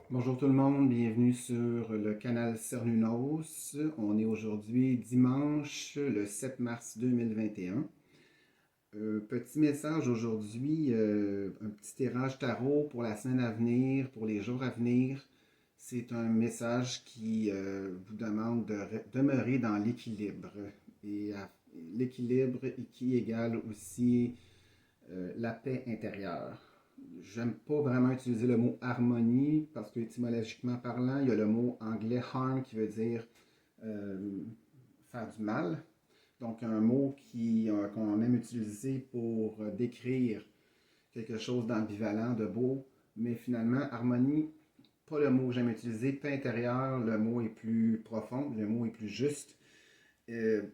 Bonjour tout le monde, bienvenue sur le canal Cernunos. On est aujourd'hui dimanche le 7 mars 2021. Petit message aujourd'hui, un petit tirage tarot pour la semaine à venir, pour les jours à venir. C'est un message qui vous demande de demeurer dans l'équilibre. Et l'équilibre qui égale aussi la paix intérieure. J'aime pas vraiment utiliser le mot harmonie parce que étymologiquement parlant, il y a le mot anglais harm qui veut dire euh, faire du mal. Donc un mot qu'on aime utiliser pour décrire quelque chose d'ambivalent, de beau, mais finalement harmonie, pas le mot que j'aime utiliser. Paix intérieure, le mot est plus profond, le mot est plus juste.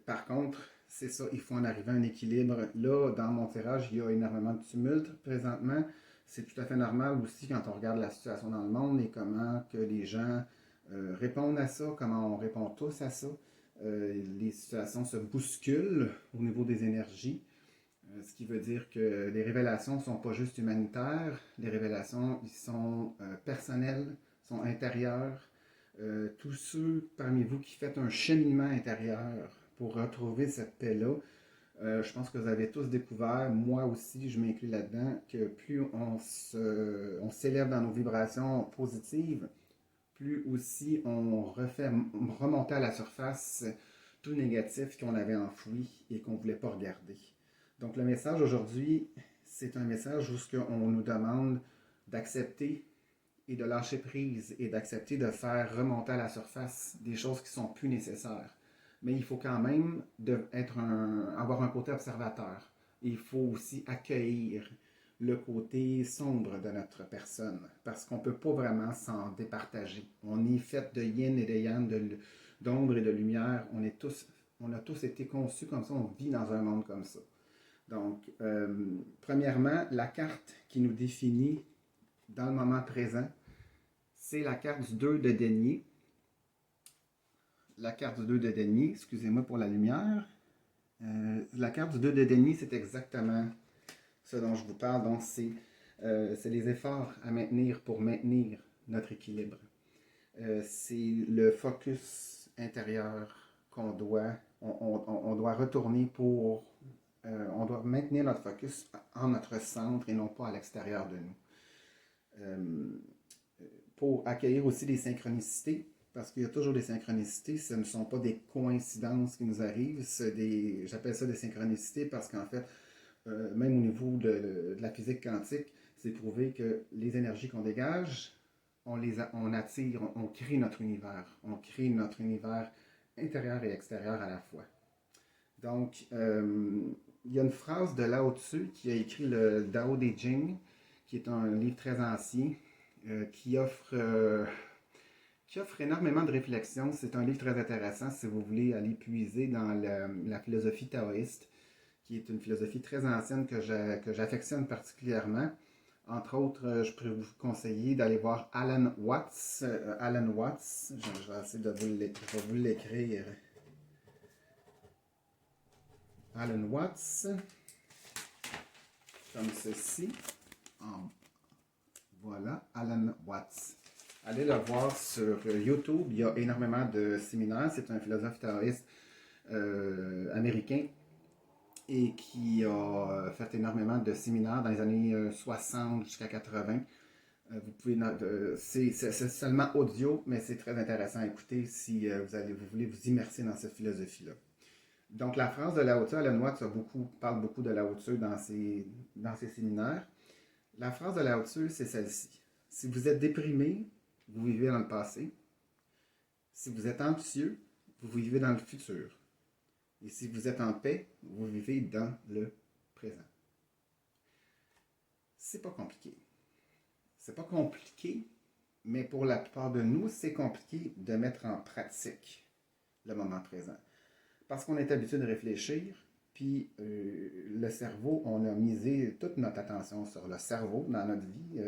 Par contre, c'est ça, il faut en arriver à un équilibre. Là, dans mon tirage, il y a énormément de tumulte présentement. C'est tout à fait normal aussi quand on regarde la situation dans le monde et comment que les gens répondent à ça, comment on répond tous à ça. Les situations se bousculent au niveau des énergies, ce qui veut dire que les révélations ne sont pas juste humanitaires, les révélations ils sont personnelles, sont intérieures. Tous ceux parmi vous qui faites un cheminement intérieur pour retrouver cette paix-là, je pense que vous avez tous découvert, moi aussi je m'inclus là-dedans, que plus on s'élève dans nos vibrations positives, plus aussi on refait remonter à la surface tout négatif qu'on avait enfoui et qu'on ne voulait pas regarder. Donc le message aujourd'hui, c'est un message où on nous demande d'accepter et de lâcher prise et d'accepter de faire remonter à la surface des choses qui sont plus nécessaires. Mais il faut quand même avoir un côté observateur. Il faut aussi accueillir le côté sombre de notre personne parce qu'on ne peut pas vraiment s'en départager. On est fait de yin et de yang, d'ombre et de lumière. On a tous été conçus comme ça, on vit dans un monde comme ça. Donc, premièrement, la carte qui nous définit dans le moment présent, c'est la carte du 2 de denier. La carte du 2 de denier, excusez-moi pour la lumière. La carte du 2 de denier, c'est exactement ce dont je vous parle. Donc, c'est les efforts à maintenir pour maintenir notre équilibre. C'est le focus intérieur on doit retourner on doit maintenir notre focus en notre centre et non pas à l'extérieur de nous. Euh, pour accueillir aussi les synchronicités, parce qu'il y a toujours des synchronicités, ce ne sont pas des coïncidences qui nous arrivent, j'appelle ça des synchronicités parce qu'en fait, même au niveau de la physique quantique, c'est prouvé que les énergies qu'on dégage, on attire, on crée notre univers. On crée notre univers intérieur et extérieur à la fois. Donc, il y a une phrase de Lao Tzu qui a écrit le Dao De Jing, qui est un livre très ancien, euh, qui offre euh, qui offre énormément de réflexions. C'est un livre très intéressant si vous voulez aller puiser dans la philosophie taoïste, qui est une philosophie très ancienne que j'affectionne particulièrement. Entre autres, je pourrais vous conseiller d'aller voir Alan Watts. Alan Watts, je vais essayer de vous l'écrire. Alan Watts, comme ceci. En Voilà, Alan Watts. Allez le voir sur YouTube. Il y a énormément de séminaires. C'est un philosophe taoïste américain et qui a fait énormément de séminaires dans les années 60 jusqu'à 80. C'est seulement audio, mais c'est très intéressant à écouter si vous voulez vous immerser dans cette philosophie-là. Donc la phrase de Lao Tzu, Alan Watts parle beaucoup de Lao Tzu dans ses séminaires. La phrase de Lao Tzu, c'est celle-ci. Si vous êtes déprimé, vous vivez dans le passé. Si vous êtes anxieux, vous vivez dans le futur. Et si vous êtes en paix, vous vivez dans le présent. C'est pas compliqué. C'est pas compliqué, mais pour la plupart de nous, c'est compliqué de mettre en pratique le moment présent. Parce qu'on est habitué de réfléchir, puis le cerveau, on a misé toute notre attention sur le cerveau dans notre vie,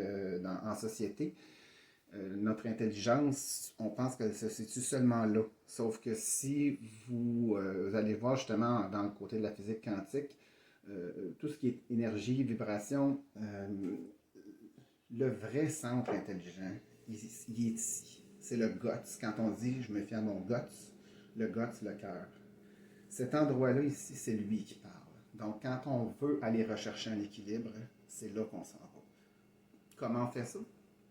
en société. Notre intelligence, on pense qu'elle se situe seulement là. Sauf que si vous allez voir justement dans le côté de la physique quantique, tout ce qui est énergie, vibration, le vrai centre intelligent, il est ici. C'est le guts. Quand on dit je me fie à mon guts, le guts, le cœur. Cet endroit-là ici, c'est lui qui parle. Donc, quand on veut aller rechercher un équilibre, c'est là qu'on s'en va. Comment on fait ça?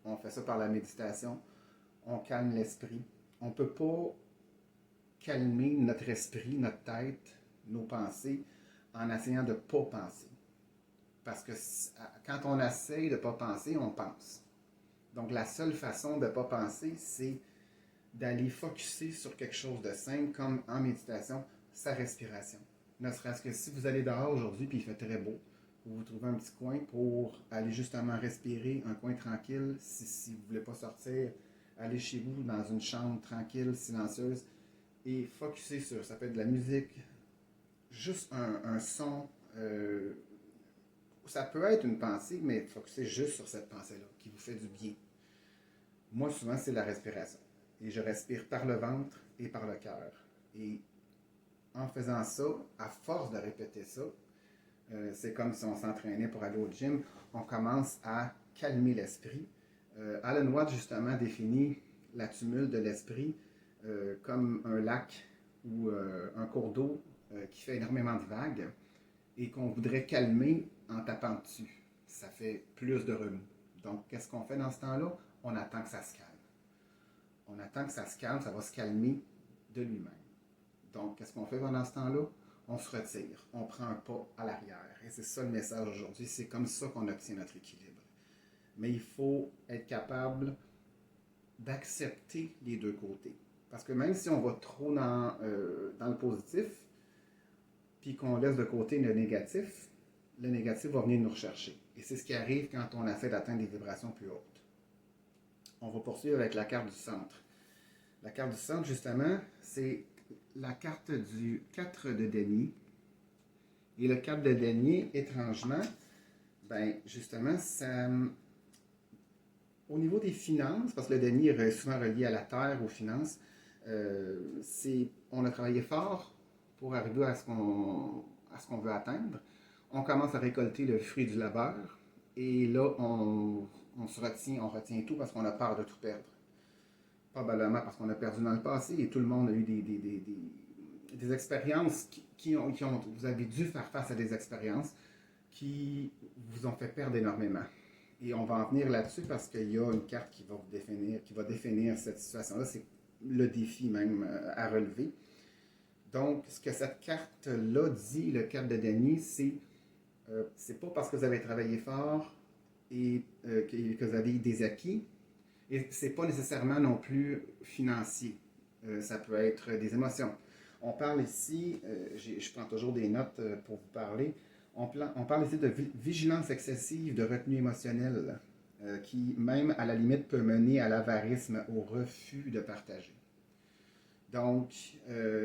On fait ça par la méditation. On calme l'esprit. On ne peut pas calmer notre esprit, notre tête, nos pensées, en essayant de ne pas penser. Parce que quand on essaye de ne pas penser, on pense. Donc, la seule façon de ne pas penser, c'est d'aller focusser sur quelque chose de simple, comme en méditation, sa respiration. Ne serait-ce que si vous allez dehors aujourd'hui puis il fait très beau, vous trouvez un petit coin pour aller justement respirer, un coin tranquille. Si vous ne voulez pas sortir, allez chez vous dans une chambre tranquille, silencieuse et focusser sur, ça peut être de la musique, juste un son. Ça peut être une pensée, mais focusser juste sur cette pensée-là qui vous fait du bien. Moi, souvent, c'est la respiration. Et je respire par le ventre et par le cœur. Et en faisant ça, à force de répéter ça, c'est comme si on s'entraînait pour aller au gym, on commence à calmer l'esprit. Alan Watts, justement, définit la tumulte de l'esprit comme un lac ou un cours d'eau qui fait énormément de vagues et qu'on voudrait calmer en tapant dessus. Ça fait plus de remous. Donc, qu'est-ce qu'on fait dans ce temps-là? On attend que ça se calme. On attend que ça se calme, ça va se calmer de lui-même. Donc, qu'est-ce qu'on fait pendant ce temps-là? On se retire, on prend un pas à l'arrière. Et c'est ça le message aujourd'hui, c'est comme ça qu'on obtient notre équilibre. Mais il faut être capable d'accepter les deux côtés. Parce que même si on va trop dans le positif, puis qu'on laisse de côté le négatif va venir nous rechercher. Et c'est ce qui arrive quand on essaie d'atteindre des vibrations plus hautes. On va poursuivre avec la carte du centre. La carte du centre, justement, c'est la carte du 4 de denier. Et le 4 de denier, étrangement, ben justement, ça, au niveau des finances, parce que le denier est souvent relié à la terre, aux finances, on a travaillé fort pour arriver à ce qu'on veut atteindre. On commence à récolter le fruit du labeur. Et là, on retient tout parce qu'on a peur de tout perdre. Probablement parce qu'on a perdu dans le passé et tout le monde a eu des expériences vous avez dû faire face à des expériences qui vous ont fait perdre énormément. Et on va en venir là-dessus parce qu'il y a une carte qui va définir cette situation-là. C'est le défi même à relever. Donc, ce que cette carte-là dit, le 4 de denier, c'est pas parce que vous avez travaillé fort et que vous avez des acquis, et c'est pas nécessairement non plus financier. Ça peut être des émotions. On parle ici, je prends toujours des notes pour vous parler, on parle ici de vigilance excessive, de retenue émotionnelle, qui même à la limite peut mener à l'avarisme, au refus de partager. Donc,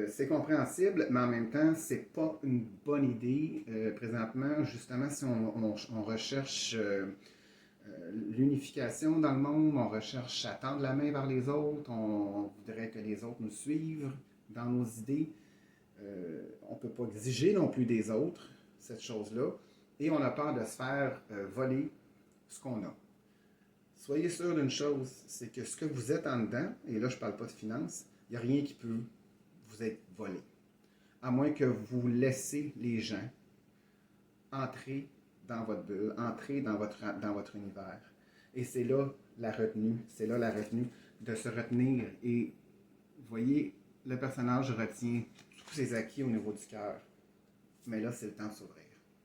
c'est compréhensible, mais en même temps, c'est pas une bonne idée présentement, justement, si on recherche l'unification dans le monde, on recherche à tendre la main vers les autres, on voudrait que les autres nous suivent dans nos idées. On ne peut pas exiger non plus des autres cette chose-là. Et on a peur de se faire voler ce qu'on a. Soyez sûr d'une chose, c'est que ce que vous êtes en dedans, et là je ne parle pas de finances, il n'y a rien qui peut vous être volé. À moins que vous laissez les gens entrer dans votre bulle, entrer dans votre univers. Et c'est là la retenue, de se retenir. Et vous voyez, le personnage retient tous ses acquis au niveau du cœur. Mais là, c'est le temps de s'ouvrir.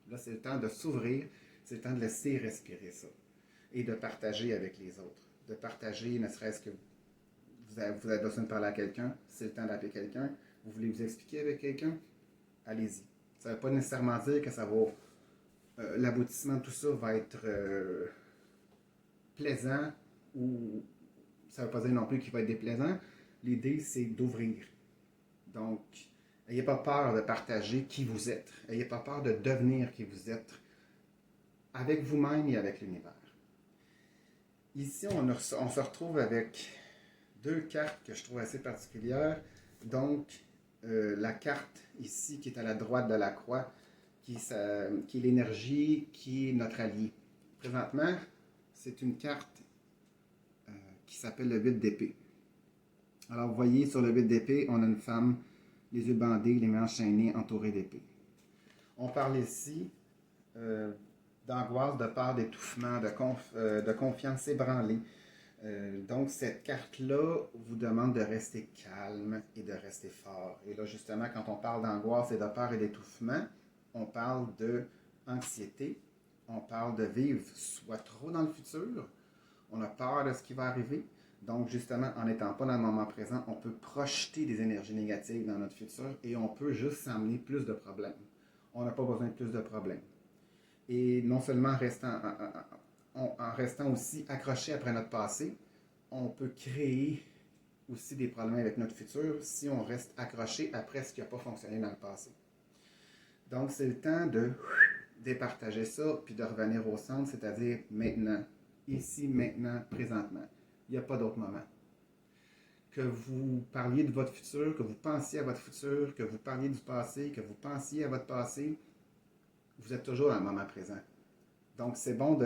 Là, c'est le temps de s'ouvrir, c'est le temps de laisser respirer ça. Et de partager avec les autres. De partager, ne serait-ce que vous avez besoin de parler à quelqu'un, c'est le temps d'appeler quelqu'un, vous voulez vous expliquer avec quelqu'un, allez-y. Ça ne veut pas nécessairement dire que ça va l'aboutissement de tout ça va être plaisant ou ça ne veut pas dire non plus qu'il va être déplaisant. L'idée, c'est d'ouvrir. Donc, n'ayez pas peur de partager qui vous êtes. N'ayez pas peur de devenir qui vous êtes avec vous-même et avec l'univers. Ici, on se retrouve avec deux cartes que je trouve assez particulières. Donc, la carte ici qui est à la droite de la croix, qui est l'énergie, qui est notre allié. Présentement, c'est une carte qui s'appelle le 8 d'épée. Alors, vous voyez, sur le 8 d'épée, on a une femme, les yeux bandés, les mains enchaînées, entourée d'épée. On parle ici d'angoisse, de peur, d'étouffement, de confiance ébranlée. Donc, cette carte-là vous demande de rester calme et de rester fort. Et là, justement, quand on parle d'angoisse et de peur et d'étouffement, on parle d'anxiété, on parle de vivre soit trop dans le futur, on a peur de ce qui va arriver. Donc, justement, en n'étant pas dans le moment présent, on peut projeter des énergies négatives dans notre futur et on peut juste s'amener plus de problèmes. On n'a pas besoin de plus de problèmes. Et non seulement en restant aussi accroché après notre passé, on peut créer aussi des problèmes avec notre futur si on reste accroché après ce qui n'a pas fonctionné dans le passé. Donc, c'est le temps de départager ça, puis de revenir au centre, c'est-à-dire maintenant, ici, maintenant, présentement. Il n'y a pas d'autre moment. Que vous parliez de votre futur, que vous pensiez à votre futur, que vous parliez du passé, que vous pensiez à votre passé, vous êtes toujours dans le moment présent. Donc, c'est bon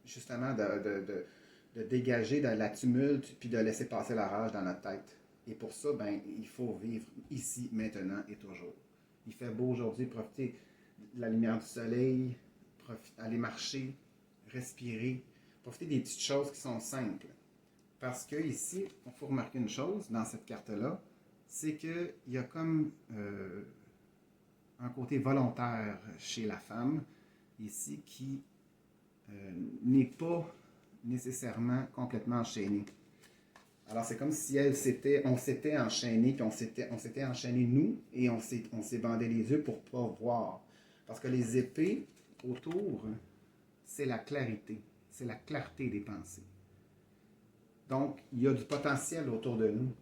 justement de dégager de la tumulte puis de laisser passer la rage dans notre tête. Et pour ça, ben, il faut vivre ici, maintenant et toujours. Il fait beau aujourd'hui, profitez de la lumière du soleil, aller marcher, respirer, profiter des petites choses qui sont simples. Parce que ici, il faut remarquer une chose dans cette carte-là, c'est qu'il y a comme un côté volontaire chez la femme, ici, qui n'est pas nécessairement complètement enchaîné. Alors, c'est comme si on s'était enchaîné, puis on s'était enchaîné nous, et on s'est bandé les yeux pour ne pas voir. Parce que les épées autour, c'est la clarté, c'est la clarté des pensées. Donc, il y a du potentiel autour de nous.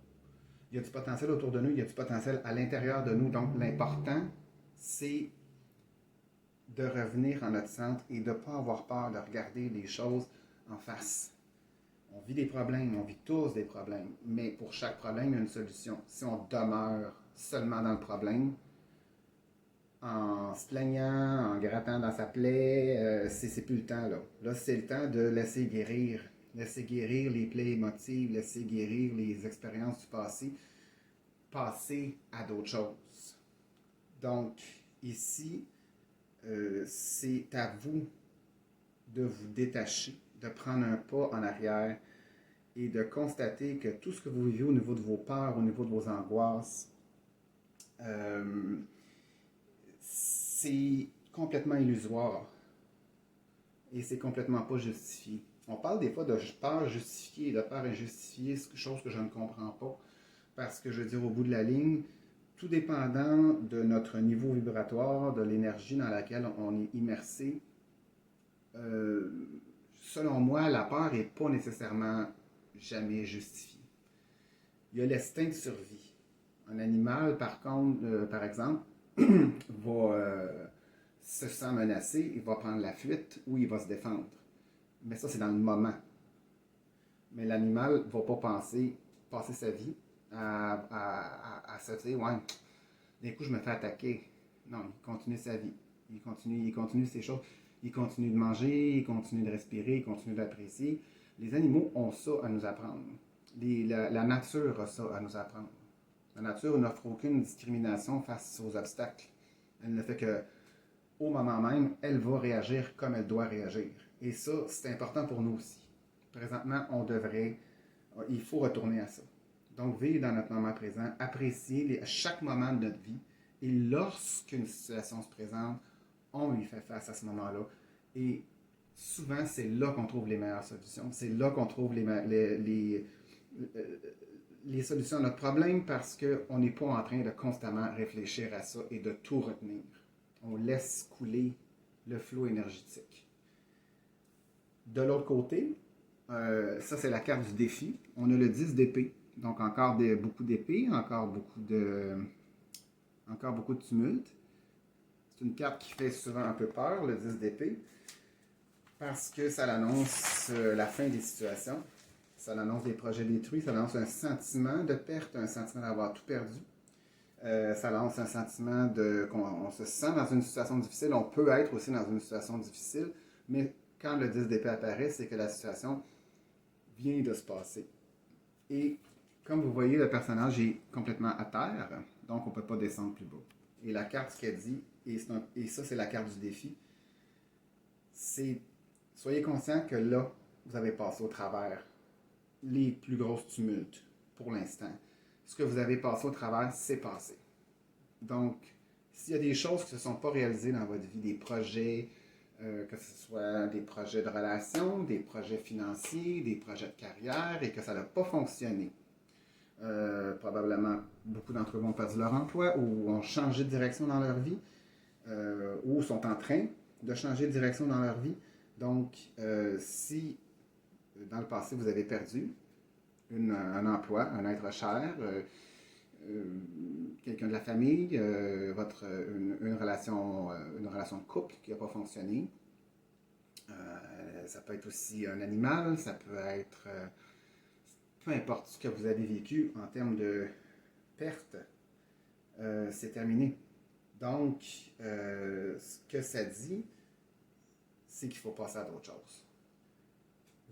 Il y a du potentiel autour de nous, il y a du potentiel à l'intérieur de nous. Donc, l'important, c'est de revenir en notre centre et de ne pas avoir peur de regarder les choses en face. On vit des problèmes, on vit tous des problèmes, mais pour chaque problème, il y a une solution. Si on demeure seulement dans le problème, en se plaignant, en grattant dans sa plaie, c'est plus le temps là. Là, c'est le temps de laisser guérir les plaies émotives, laisser guérir les expériences du passé, passer à d'autres choses. Donc, ici, c'est à vous de vous détacher, de prendre un pas en arrière et de constater que tout ce que vous vivez au niveau de vos peurs, au niveau de vos angoisses, c'est complètement illusoire et c'est complètement pas justifié. On parle des fois de peur justifiée et de peur injustifiée, chose que je ne comprends pas, parce que je veux dire, au bout de la ligne, tout dépendant de notre niveau vibratoire, de l'énergie dans laquelle on est immersé, selon moi, la peur n'est pas nécessairement jamais justifiée. Il y a l'instinct de survie. Un animal, par contre, par exemple, va se sent menacé, il va prendre la fuite ou il va se défendre. Mais ça, c'est dans le moment. Mais l'animal ne va pas passer sa vie à se dire, ouais, d'un coup, je me fais attaquer. Non, il continue sa vie. Il continue ses choses. Il continue de manger, il continue de respirer, il continue d'apprécier. Les animaux ont ça à nous apprendre. La nature a ça à nous apprendre. La nature n'offre aucune discrimination face aux obstacles. Elle ne fait que, au moment même, elle va réagir comme elle doit réagir. Et ça, c'est important pour nous aussi. Présentement, il faut retourner à ça. Donc, vivre dans notre moment présent, apprécier chaque moment de notre vie. Et lorsqu'une situation se présente, on y fait face à ce moment-là. Et souvent, c'est là qu'on trouve les meilleures solutions. C'est là qu'on trouve les solutions à notre problème parce qu'on n'est pas en train de constamment réfléchir à ça et de tout retenir. On laisse couler le flot énergétique. De l'autre côté, ça c'est la carte du défi. On a le 10 d'épée. Donc encore beaucoup d'épées, encore beaucoup de tumulte. C'est une carte qui fait souvent un peu peur, le 10 d'épée, parce que ça annonce la fin des situations, ça annonce des projets détruits, ça annonce un sentiment de perte, un sentiment d'avoir tout perdu. Ça lance un sentiment qu'on se sent dans une situation difficile. On peut être aussi dans une situation difficile, mais quand le 10 d'épée apparaît, c'est que la situation vient de se passer. Et comme vous voyez, le personnage est complètement à terre, donc on ne peut pas descendre plus bas. Et la carte, ce qu'elle dit, et ça c'est la carte du défi, c'est soyez conscient que là, vous avez passé au travers les plus grosses tumultes pour l'instant. Ce que vous avez passé au travers, c'est passé. Donc, s'il y a des choses qui ne se sont pas réalisées dans votre vie, des projets, que ce soit des projets de relations, des projets financiers, des projets de carrière, et que ça n'a pas fonctionné, probablement beaucoup d'entre vous ont perdu leur emploi ou ont changé de direction dans leur vie, ou sont en train de changer de direction dans leur vie. Donc, si dans le passé vous avez perdu un emploi, un être cher, quelqu'un de la famille, une relation de couple qui n'a pas fonctionné, ça peut être aussi un animal, ça peut être peu importe ce que vous avez vécu en termes de perte, c'est terminé. Donc, ce que ça dit, c'est qu'il faut passer à d'autres choses.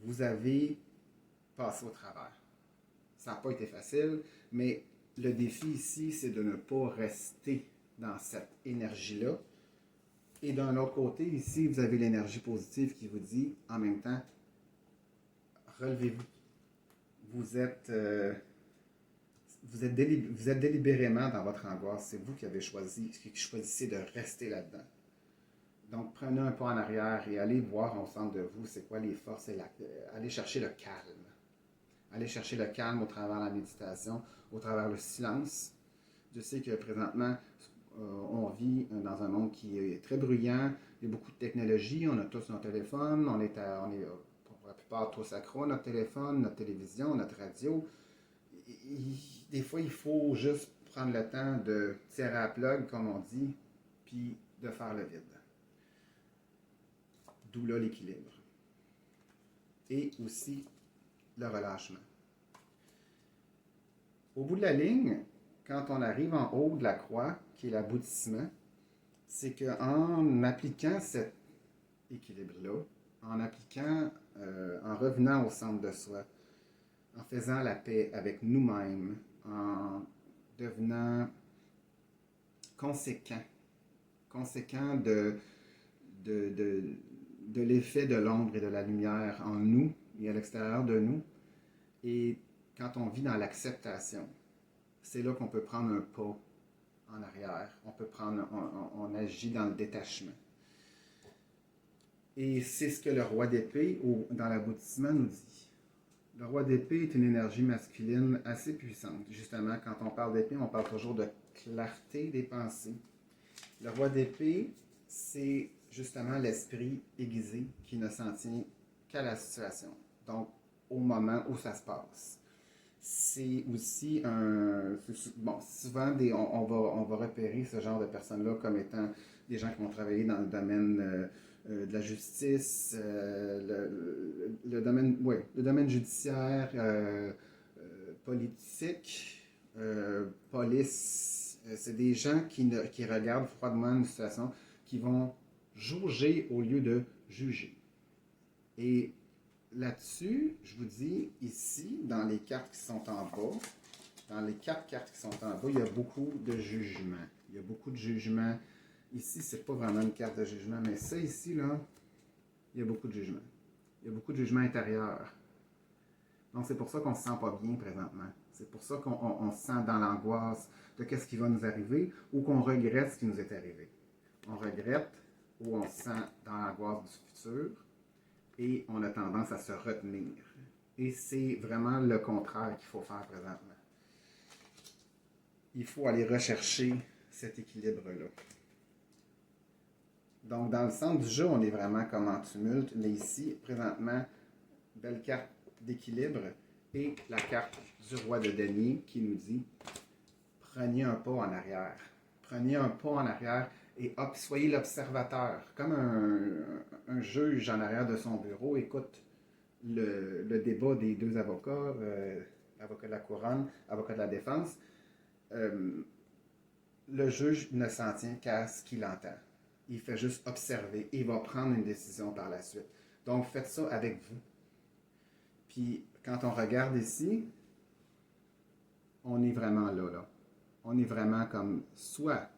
Vous avez passé au travers. Ça n'a pas été facile, mais le défi ici, c'est de ne pas rester dans cette énergie-là. Et d'un autre côté, ici, vous avez l'énergie positive qui vous dit, en même temps, relevez-vous. Vous êtes délibérément dans votre angoisse. C'est vous qui avez qui choisissez de rester là-dedans. Donc, prenez un pas en arrière et allez voir au centre de vous, c'est quoi les forces et allez chercher le calme. Allez chercher le calme au travers de la méditation, au travers le silence. Je sais que présentement, on vit dans un monde qui est très bruyant. Il y a beaucoup de technologies. On a tous nos téléphones. On est pour la plupart tous accros à notre téléphone, notre télévision, notre radio. Des fois, il faut juste prendre le temps de tirer à la plug, comme on dit, puis de faire le vide. D'où là l'équilibre. Et aussi le relâchement. Au bout de la ligne, quand on arrive en haut de la croix, qui est l'aboutissement, c'est qu'en appliquant cet équilibre-là, en revenant au centre de soi, en faisant la paix avec nous-mêmes, en devenant conséquent de l'effet de l'ombre et de la lumière en nous et à l'extérieur de nous. Et quand on vit dans l'acceptation, c'est là qu'on peut prendre un pas en arrière. On agit dans le détachement. Et c'est ce que le roi d'épée, dans l'aboutissement, nous dit. Le roi d'épée est une énergie masculine assez puissante. Justement, quand on parle d'épée, on parle toujours de clarté des pensées. Le roi d'épée, c'est justement l'esprit aiguisé qui ne s'en tient qu'à la situation. Donc, au moment où ça se passe. C'est aussi souvent on va repérer ce genre de personnes-là comme étant des gens qui vont travailler dans le domaine de la justice, le domaine judiciaire, politique, police. C'est des gens qui regardent froidement une situation, qui vont jauger au lieu de juger. Et là-dessus, je vous dis, ici, dans les cartes qui sont en bas, dans les 4 cartes qui sont en bas, il y a beaucoup de jugements. Il y a beaucoup de jugements. Ici, c'est pas vraiment une carte de jugement, mais ça ici, là, il y a beaucoup de jugements. Il y a beaucoup de jugements intérieurs. Donc, c'est pour ça qu'on ne se sent pas bien présentement. C'est pour ça qu'on se sent dans l'angoisse de qu'est-ce qui va nous arriver ou qu'on regrette ce qui nous est arrivé. On regrette ou on se sent dans l'angoisse du futur. Et on a tendance à se retenir. Et c'est vraiment le contraire qu'il faut faire présentement. Il faut aller rechercher cet équilibre-là. Donc, dans le centre du jeu, on est vraiment comme en tumulte, mais ici, présentement, belle carte d'équilibre et la carte du roi de denier qui nous dit « Prenez un pas en arrière. Prenez un pas en arrière. » Et soyez l'observateur, comme un juge en arrière de son bureau, écoute le débat des 2 avocats, avocat de la couronne, avocat de la défense. Le juge ne s'en tient qu'à ce qu'il entend. Il fait juste observer et il va prendre une décision par la suite. Donc, faites ça avec vous. Puis quand on regarde ici, on est vraiment là. On est vraiment comme soit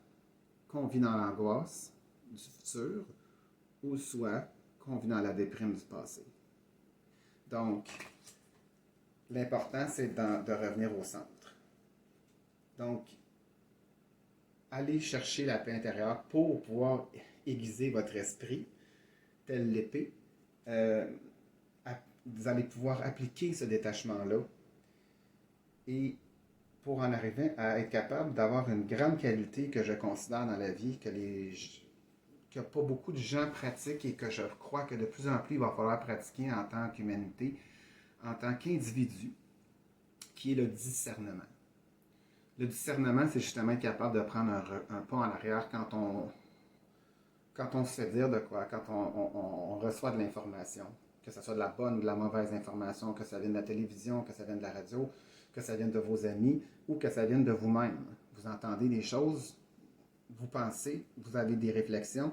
qu'on vit dans l'angoisse du futur, ou soit qu'on vit dans la déprime du passé. Donc, l'important, c'est de revenir au centre. Donc, allez chercher la paix intérieure pour pouvoir aiguiser votre esprit, telle l'épée. Euh, vous allez pouvoir appliquer ce détachement-là et pour en arriver à être capable d'avoir une grande qualité que je considère dans la vie, que pas beaucoup de gens pratiquent et que je crois que de plus en plus il va falloir pratiquer en tant qu'humanité, en tant qu'individu, qui est le discernement. Le discernement, c'est justement être capable de prendre un pas en arrière quand on se fait dire de quoi, quand on reçoit de l'information, que ce soit de la bonne ou de la mauvaise information, que ça vienne de la télévision, que ça vienne de la radio, que ça vienne de vos amis ou que ça vienne de vous-même. Vous entendez des choses, vous pensez, vous avez des réflexions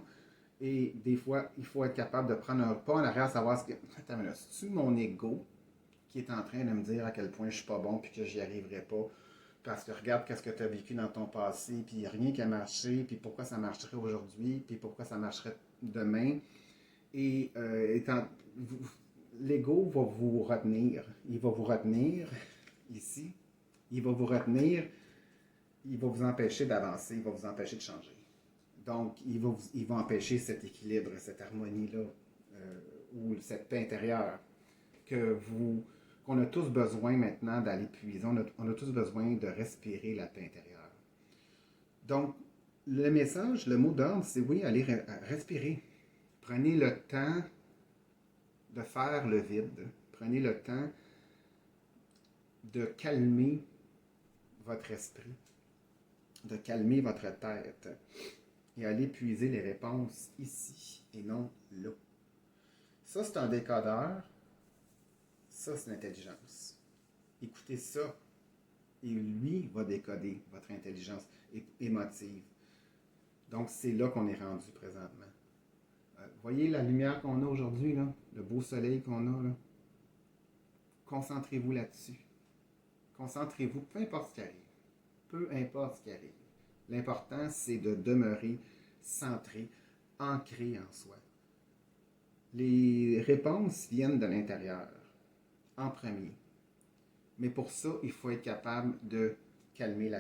et des fois, il faut être capable de prendre un pas en arrière, savoir ce que... Attends, mais là, c'est-tu mon ego qui est en train de me dire à quel point je suis pas bon puis que j'y arriverai pas? Parce que regarde qu'est-ce que tu as vécu dans ton passé, puis rien qui a marché, puis pourquoi ça marcherait aujourd'hui, puis pourquoi ça marcherait demain. Et l'ego va vous retenir. Il va vous retenir ici. Il va vous retenir. Il va vous empêcher d'avancer. Il va vous empêcher de changer. Donc, il va empêcher cet équilibre, cette harmonie-là, ou cette paix intérieure qu'on a tous besoin maintenant d'aller puiser. On a tous besoin de respirer la paix intérieure. Donc, le message, le mot d'ordre, c'est oui, allez respirer. Prenez le temps de faire le vide. Prenez le temps de calmer votre esprit, de calmer votre tête et allez puiser les réponses ici et non là. Ça, c'est un décodeur. Ça, c'est l'intelligence. Écoutez ça. Et lui va décoder votre intelligence émotive. Donc, c'est là qu'on est rendu présentement. Voyez la lumière qu'on a aujourd'hui, là, le beau soleil qu'on a, là. Concentrez-vous là-dessus. Concentrez-vous, peu importe ce qui arrive. Peu importe ce qui arrive. L'important, c'est de demeurer centré, ancré en soi. Les réponses viennent de l'intérieur, en premier. Mais pour ça, il faut être capable de calmer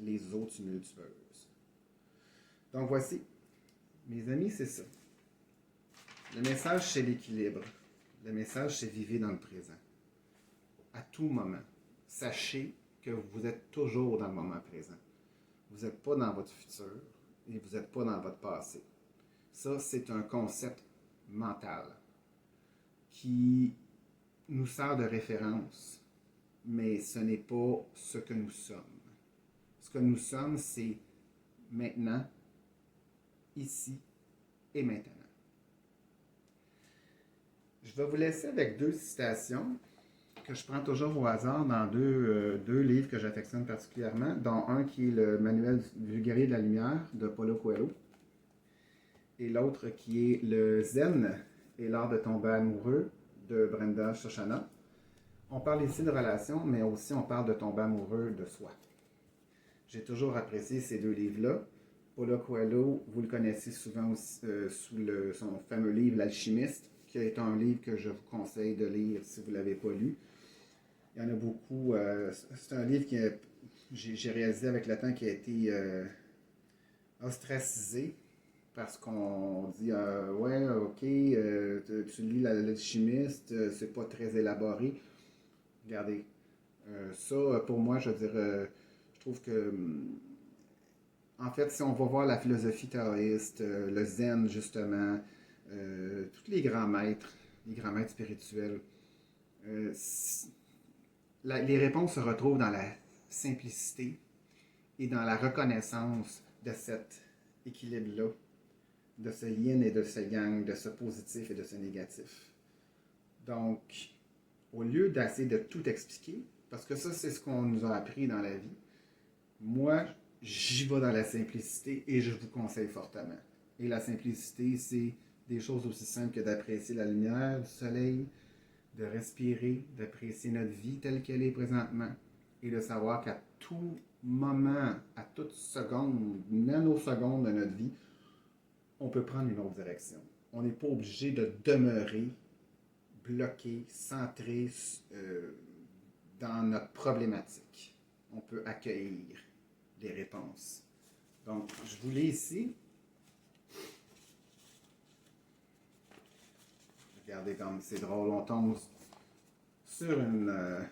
les eaux tumultueuses. Donc voici, mes amis, c'est ça. Le message, c'est l'équilibre. Le message, c'est vivre dans le présent. À tout moment. Sachez que vous êtes toujours dans le moment présent. Vous n'êtes pas dans votre futur et vous n'êtes pas dans votre passé. Ça, c'est un concept mental qui nous sert de référence, mais ce n'est pas ce que nous sommes. Ce que nous sommes, c'est maintenant, ici et maintenant. Je vais vous laisser avec deux citations que je prends toujours au hasard dans deux livres que j'affectionne particulièrement, dont un qui est le Manuel du guerrier de la lumière de Paulo Coelho et l'autre qui est le Zen et l'art de tomber amoureux de Brenda Shoshana. On parle ici de relations, mais aussi on parle de tomber amoureux de soi. J'ai toujours apprécié ces deux livres-là. Paulo Coelho, vous le connaissez souvent aussi, sous son fameux livre L'Alchimiste, qui est un livre que je vous conseille de lire si vous ne l'avez pas lu. Il y en a beaucoup. C'est un livre que j'ai réalisé avec le temps qui a été ostracisé parce qu'on dit ouais, ok, tu lis L'Alchimiste, c'est pas très élaboré. Regardez, ça pour moi, je veux dire, je trouve que en fait, si on va voir la philosophie taoïste, le zen justement, tous les grands maîtres spirituels, les réponses se retrouvent dans la simplicité et dans la reconnaissance de cet équilibre-là, de ce yin et de ce yang, de ce positif et de ce négatif. Donc, au lieu d'essayer de tout expliquer, parce que ça, c'est ce qu'on nous a appris dans la vie, moi, j'y vais dans la simplicité et je vous conseille fortement. Et la simplicité, c'est des choses aussi simples que d'apprécier la lumière du soleil, de respirer, d'apprécier notre vie telle qu'elle est présentement et de savoir qu'à tout moment, à toute seconde, nanoseconde de notre vie, on peut prendre une autre direction. On n'est pas obligé de demeurer bloqué, centré dans notre problématique. On peut accueillir des réponses. Donc, je vous lis ici. Regardez comme c'est drôle, on tombe sur une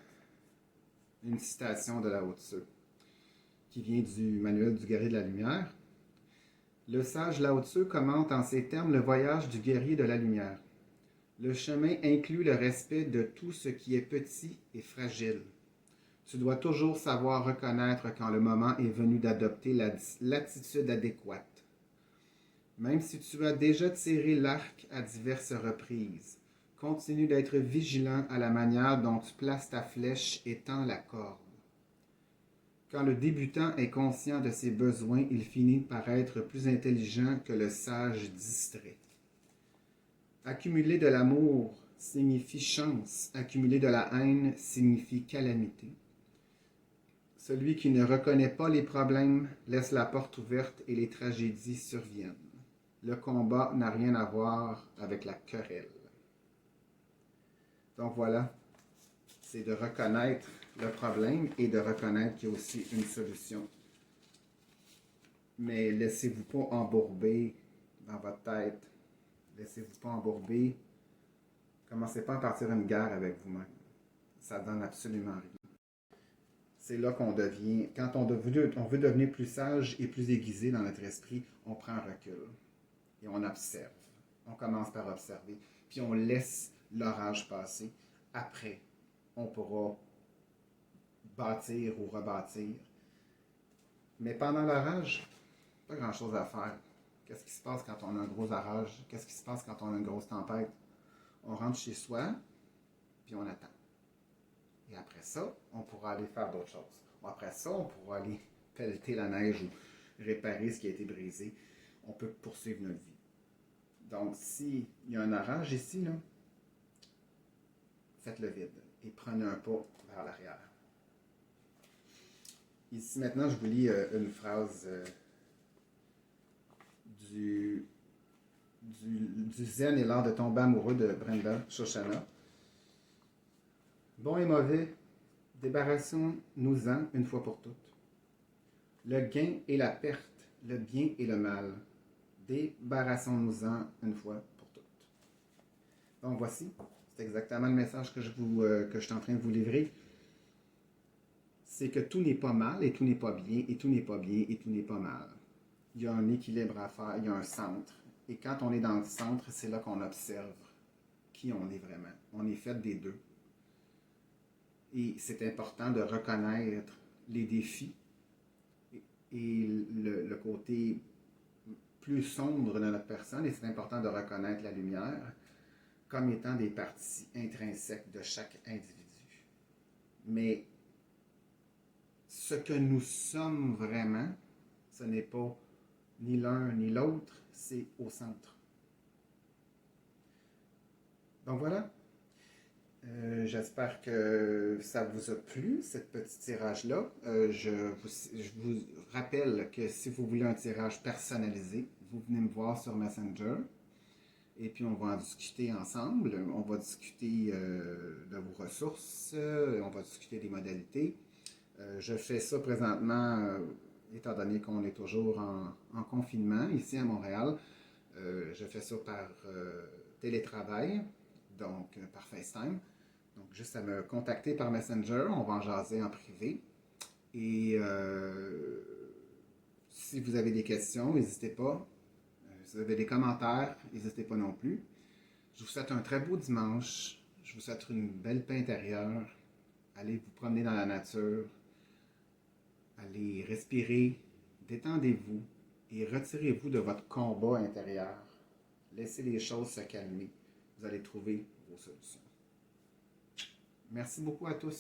citation de Lao Tzu qui vient du manuel du guerrier de la lumière. Le sage Lao Tzu commente en ces termes le voyage du guerrier de la lumière. Le chemin inclut le respect de tout ce qui est petit et fragile. Tu dois toujours savoir reconnaître quand le moment est venu d'adopter l'attitude adéquate. Même si tu as déjà tiré l'arc à diverses reprises, continue d'être vigilant à la manière dont tu places ta flèche et tends la corde. Quand le débutant est conscient de ses besoins, il finit par être plus intelligent que le sage distrait. Accumuler de l'amour signifie chance, accumuler de la haine signifie calamité. Celui qui ne reconnaît pas les problèmes laisse la porte ouverte et les tragédies surviennent. Le combat n'a rien à voir avec la querelle. Donc voilà, c'est de reconnaître le problème et de reconnaître qu'il y a aussi une solution. Mais laissez-vous pas embourber dans votre tête. Laissez-vous pas embourber. Commencez pas à partir une guerre avec vous-même. Ça donne absolument rien. C'est là qu'on devient, quand on veut devenir plus sage et plus aiguisé dans notre esprit, on prend un recul et on observe. On commence par observer, puis on laisse l'orage passer. Après, on pourra bâtir ou rebâtir. Mais pendant l'orage, pas grand-chose à faire. Qu'est-ce qui se passe quand on a un gros orage? Qu'est-ce qui se passe quand on a une grosse tempête? On rentre chez soi, puis on attend. Et après ça, on pourra aller faire d'autres choses. Après ça, on pourra aller pelleter la neige ou réparer ce qui a été brisé. On peut poursuivre notre vie. Donc, s'il y a un orage ici, là, faites le vide et prenez un pas vers l'arrière. Ici, maintenant, je vous lis une phrase du Zen et l'art de tomber amoureux de Brenda Shoshana. Bon et mauvais, débarrassons-nous-en une fois pour toutes. Le gain et la perte, le bien et le mal, débarrassons-nous-en une fois pour toutes. Donc voici, c'est exactement le message que je suis en train de vous livrer. C'est que tout n'est pas mal et tout n'est pas bien et tout n'est pas bien et tout n'est pas mal. Il y a un équilibre à faire, il y a un centre. Et quand on est dans le centre, c'est là qu'on observe qui on est vraiment. On est fait des deux. Et c'est important de reconnaître les défis et le côté plus sombre de notre personne. Et c'est important de reconnaître la lumière comme étant des parties intrinsèques de chaque individu. Mais ce que nous sommes vraiment, ce n'est pas ni l'un ni l'autre, c'est au centre. Donc voilà. J'espère que ça vous a plu, cette petite tirage-là. Je vous rappelle que si vous voulez un tirage personnalisé, vous venez me voir sur Messenger et puis on va en discuter ensemble. On va discuter de vos ressources, on va discuter des modalités. Je fais ça présentement, étant donné qu'on est toujours en confinement ici à Montréal. Je fais ça par télétravail, donc par FaceTime. Donc, juste à me contacter par Messenger, on va en jaser en privé. Et si vous avez des questions, n'hésitez pas. Si vous avez des commentaires, n'hésitez pas non plus. Je vous souhaite un très beau dimanche. Je vous souhaite une belle paix intérieure. Allez vous promener dans la nature. Allez respirer. Détendez-vous et retirez-vous de votre combat intérieur. Laissez les choses se calmer. Vous allez trouver vos solutions. Merci beaucoup à tous.